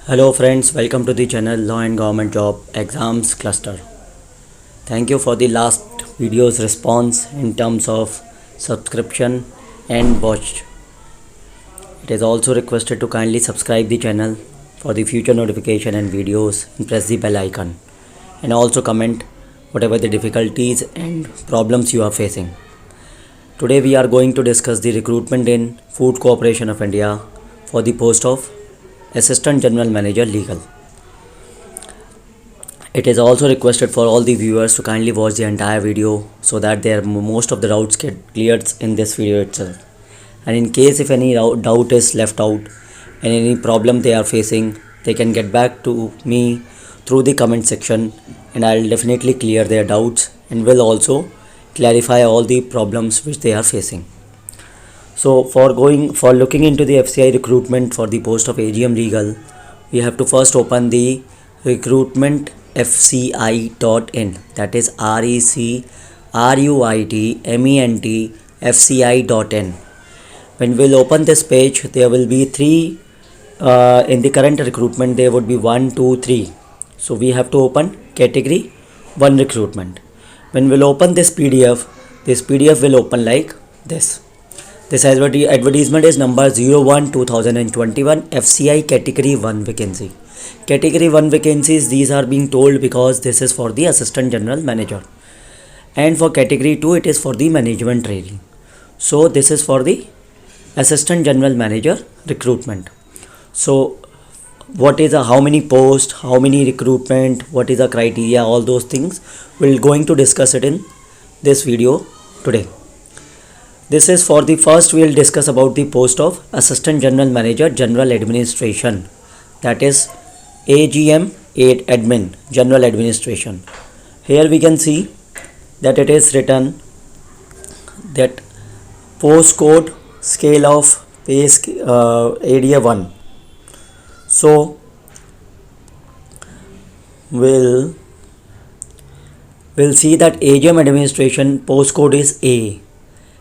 Hello friends, welcome to the channel Law and Government Job Exams Cluster. Thank you for the last video's response in terms of subscription and watch. It is also requested to kindly subscribe the channel for the future notification and videos and press the bell icon, and also comment whatever the difficulties and problems you are facing. Today we are going to discuss the recruitment in Food Corporation of India for the post of Assistant General Manager Legal. It is also requested for all the viewers to kindly watch the entire video so that most of the doubts get cleared in this video itself. And in case if any doubt is left out and any problem they are facing, they can get back to me through the comment section, and I will definitely clear their doubts and will also clarify all the problems which they are facing. So for looking into the FCI recruitment for the post of AGM Legal, we have to first open the recruitment fci.in, that is RECRUITMENT FCI.in. When we'll open this page, there will be three in the current recruitment. There would be 1, 2, 3. So we have to open category 1 recruitment. When we'll open this PDF will open like this. This advertisement is number 01/2021 FCI category 1 vacancy. Category 1 vacancies, these are being told because this is for the Assistant General Manager, and for category 2 it is for the management training. So this is for the Assistant General Manager recruitment. So what is how many posts, how many recruitment, what is the criteria, all those things we're going to discuss it in this video today. This is for the first, we'll discuss about the post of Assistant General Manager General Administration, that is AGM Admin General Administration. Here we can see that it is written that postcode scale of pay area 1. So we'll see that AGM Administration postcode is A.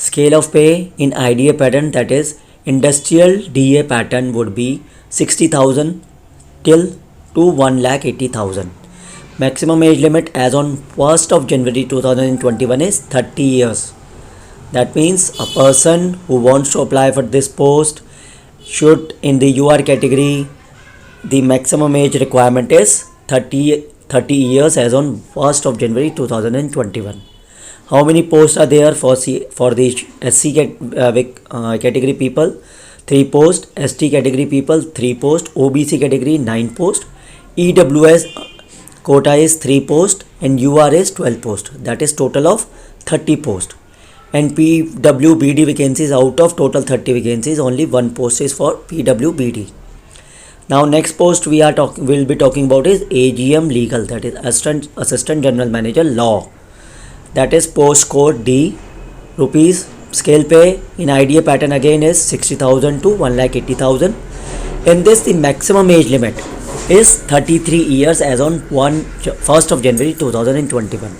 Scale of pay in IDA pattern, that is industrial DA pattern, would be 60,000 till to 1,80,000. Maximum age limit as on 1st of January 2021 is 30 years. That means a person who wants to apply for this post should, in the UR category, the maximum age requirement is 30 years as on 1st of January 2021. How many posts are there for the SC category people? 3 posts. ST category people 3 posts. OBC category 9 posts. EWS quota is 3 posts and UR is 12 posts. That is total of 30 posts. And PWBD vacancies, out of total 30 vacancies, only 1 post is for PWBD. Now next post we'll be talking about is AGM Legal, that is Assistant General Manager Law. That is postcode D, rupees. Scale pay in IDA pattern again is 60,000 to 1,80,000. In this, the maximum age limit is 33 years as on 1st of January 2021.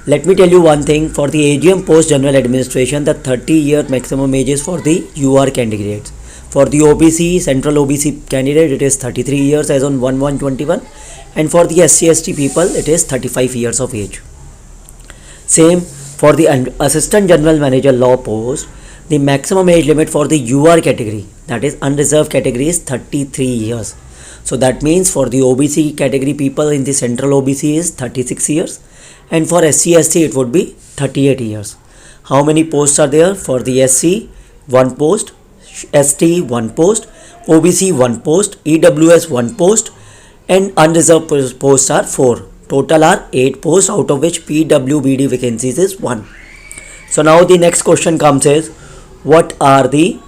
Let me tell you one thing, for the AGM post General Administration, the 30-year maximum age is for the UR candidates. For the OBC, Central OBC candidate, it is 33 years as on 1/1/21, and for the SC/ST people, it is 35 years of age. Same for the Assistant General Manager Law post, the maximum age limit for the UR category, that is unreserved category, is 33 years. So that means for the OBC category people in the Central OBC is 36 years, and for SC/ST it would be 38 years. How many posts are there? For the SC 1 post, ST 1 post, OBC 1 post, EWS 1 post, and unreserved posts are 4. Total are 8 posts, out of which PWBD vacancies is 1. So now the next question comes is, what are the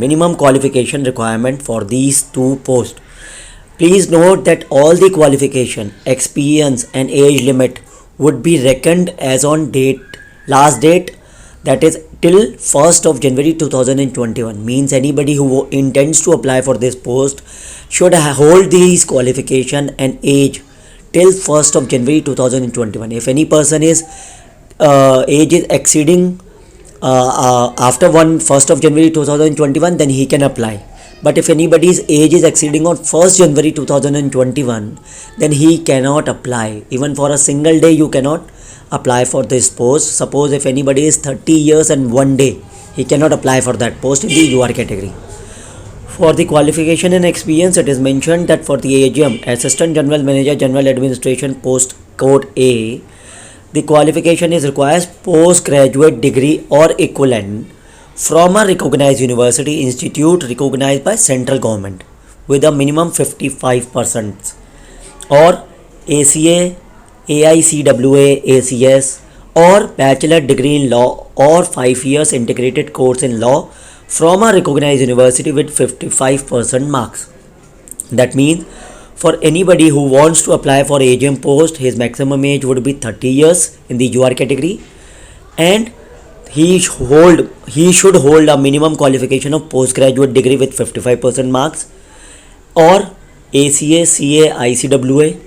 minimum qualification requirement for these 2 posts? Please note that all the qualification, experience and age limit would be reckoned as on last date, that is till 1st of January 2021. Means anybody who intends to apply for this post should hold these qualification and age till 1st of January 2021. If any person is age is exceeding after 1st of January 2021, then he can apply. But if anybody's age is exceeding on 1st January 2021, then he cannot apply. Even for a single day, you cannot apply for this post. Suppose if anybody is 30 years and 1 day, he cannot apply for that post in the UR category. For the qualification and experience, it is mentioned that for the AGM, Assistant General Manager, General Administration, Post Code A, the qualification is requires postgraduate degree or equivalent from a recognized university institute recognized by central government with a minimum 55% or ACA, AICWA, ACS or bachelor degree in law or 5 years integrated course in law from a recognized university with 55% marks. That means for anybody who wants to apply for AGM post, his maximum age would be 30 years in the UR category, and he should hold a minimum qualification of postgraduate degree with 55% marks or ACA, CA, ICWA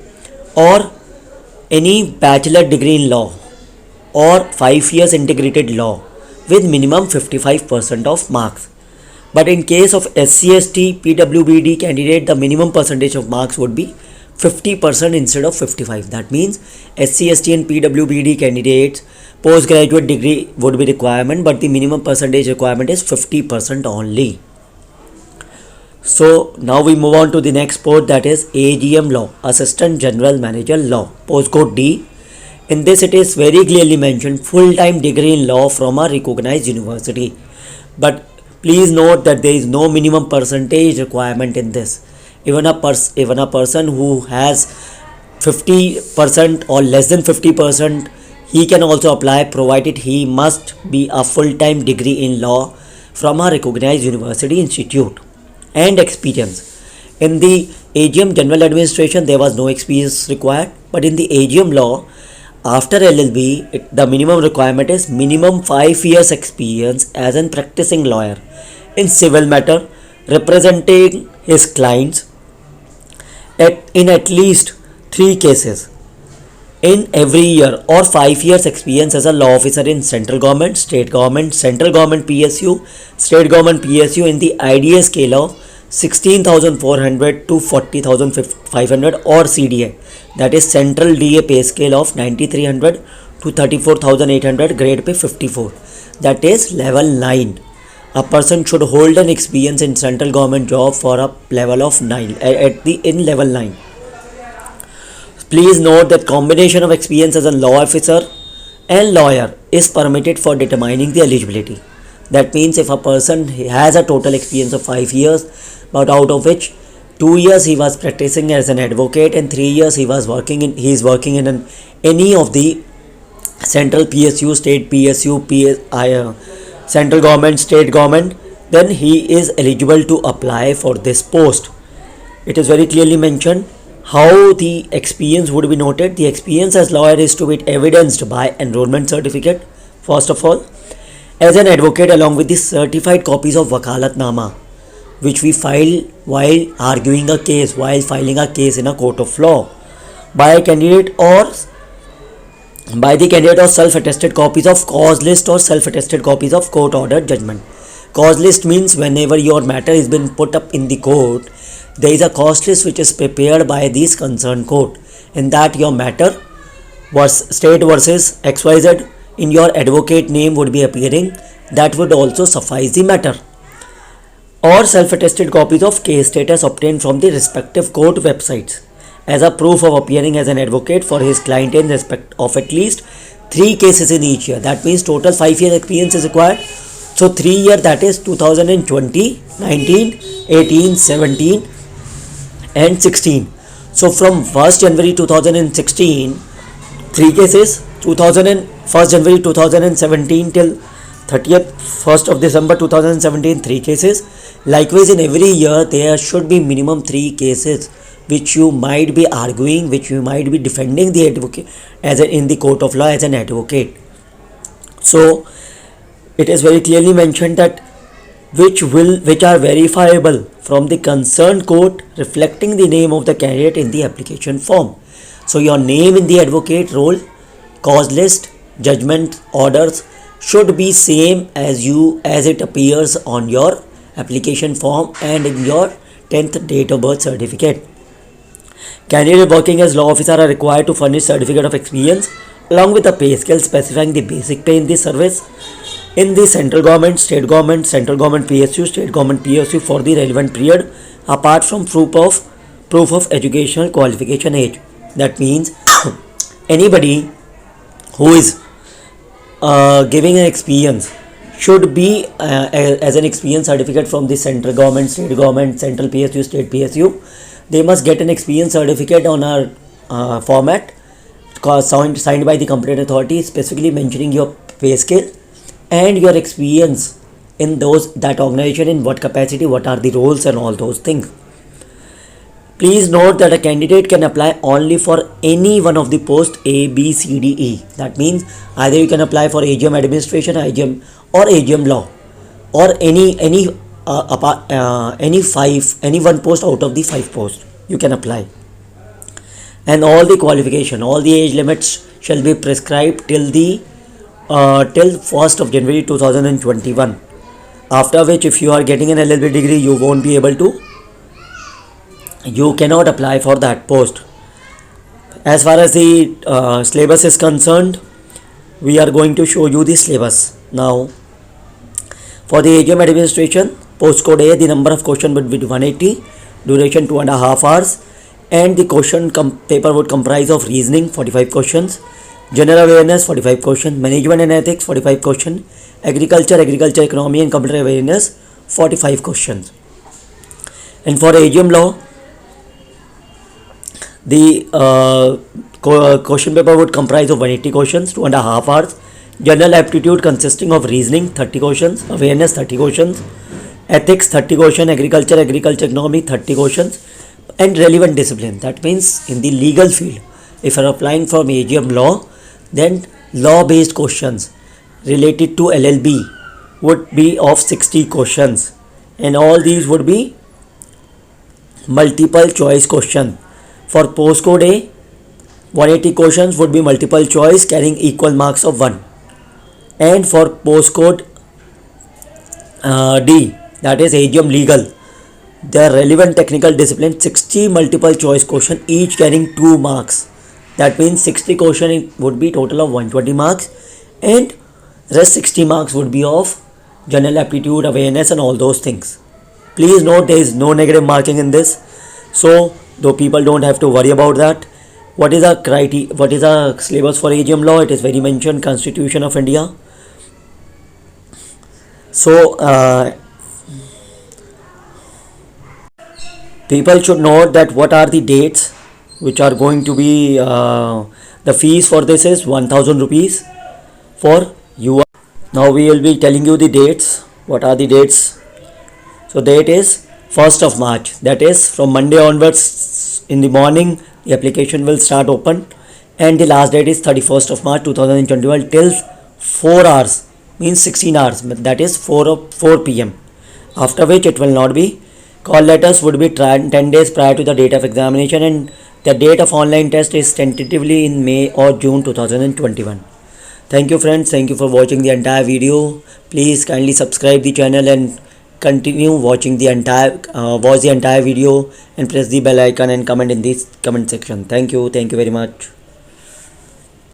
or any bachelor degree in law or 5 years integrated law with minimum 55% of marks. But in case of SC/ST, PWBD candidate, the minimum percentage of marks would be 50% instead of 55. That means SC/ST and PWBD candidates postgraduate degree would be requirement, but the minimum percentage requirement is 50% only. So now we move on to the next post, that is AGM Law, Assistant General Manager Law, postcode D. In this it is very clearly mentioned full-time degree in law from a recognized university. But please note that there is no minimum percentage requirement in this. Even a person who has 50% or less than 50%, he can also apply, provided he must be a full-time degree in law from a recognized university institute and experience. In the AGM General Administration, there was no experience required, but in the AGM Law, after LLB, the minimum requirement is minimum 5 years experience as a practicing lawyer in civil matter, representing his clients in at least 3 cases in every year, or 5 years experience as a law officer in central government, state government, central government PSU, state government PSU in the IDA scale of 16,400 to 40,500 or CDA, that is central DA pay scale of 9,300 to 34,800, grade pay 54, that is level 9. A person should hold an experience in central government job for a level of 9 in level 9. Please note that combination of experience as a law officer and lawyer is permitted for determining the eligibility. That means if a person has a total experience of 5 years, but out of which 2 years he was practicing as an advocate and 3 years he is working in any of the central PSU, state PSU, central government, state government, then he is eligible to apply for this post. It is very clearly mentioned how the experience would be noted. The experience as lawyer is to be evidenced by enrollment certificate, first of all, as an advocate, along with the certified copies of Wakalatnama, which we file while arguing a case, while filing a case in a court of law, by the candidate or self-attested copies of cause list or self-attested copies of court ordered judgment. Cause list means whenever your matter is been put up in the court, there is a cause list which is prepared by this concerned court. In that your matter was state versus XYZ, in your advocate name would be appearing. That would also suffice the matter. Or self-attested copies of case status obtained from the respective court websites as a proof of appearing as an advocate for his client in respect of at least 3 cases in each year. That means total 5 years experience is required. So 3 years, that is 2020, 19, 18, 17 and 16. So from 1st January 2016, 3 cases, 1st January 2017 till 1st of December 2017, 3 cases. Likewise, in every year there should be minimum 3 cases which you might be arguing, which you might be defending the advocate in the court of law as an advocate. So it is very clearly mentioned that which are verifiable from the concerned court, reflecting the name of the candidate in the application form. So your name in the advocate roll, cause list, judgment orders should be same as it appears on your application form and in your 10th date of birth certificate. Candidates working as law officer are required to furnish certificate of experience along with a pay scale specifying the basic pay in the service in the central government, central government PSU, state government PSU for the relevant period apart from proof of educational qualification age. That means anybody who is giving an experience should be as an experience certificate from the central government, state government, central PSU, state PSU. They must get an experience certificate on our format signed by the competent authority, specifically mentioning your pay scale and your experience in that organization, in what capacity, what are the roles and all those things. Please note that a candidate can apply only for any one of the posts A, B, C, D, E. That means either you can apply for AGM administration, AGM or AGM law, or any one post out of the 5 posts you can apply. And all the qualification, all the age limits shall be prescribed till 1st of January 2021. After which, if you are getting an LLB degree, you cannot apply for that post. As far as the syllabus is concerned, we are going to show you the syllabus now. For the AGM administration, postcode A, the number of questions would be 180, duration 2.5 hours, and the question paper would comprise of reasoning 45 questions, general awareness 45 questions, management and ethics 45 questions, agriculture economy and computer awareness 45 questions. And for AGM law, the question paper would comprise of 180 questions, 2.5 hours, general aptitude consisting of reasoning 30 questions, awareness 30 questions, ethics 30 questions, agriculture economy 30 questions, and relevant discipline. That means in the legal field, if you are applying for AGM law, then law based questions related to LLB would be of 60 questions, and all these would be multiple choice question. For postcode A, 180 questions would be multiple choice carrying equal marks of 1, and for postcode D, that is AGM legal, the relevant technical discipline 60 multiple choice question, each carrying 2 marks. That means 60 question would be total of 120 marks, and rest 60 marks would be of general aptitude, awareness and all those things. Please note there is no negative marking in this, so though people don't have to worry about that. What is our syllabus for AGM law? It is very mentioned, Constitution of India. So people should note that what are the dates which are going to be the fees for this is 1000 rupees for you. Now we will be telling you the dates. What are the dates? So date is 1st of March, that is from Monday onwards in the morning the application will start open, and the last date is 31st of March 2021 till 4 hours, means 16 hours, that is 4 p.m. after which it will not be. Call letters would be 10 days prior to the date of examination, and the date of online test is tentatively in May or June 2021. Thank you friends, thank you for watching the entire video. Please kindly subscribe the channel and continue watching the entire video, and press the bell icon and comment in this comment section. Thank you very much.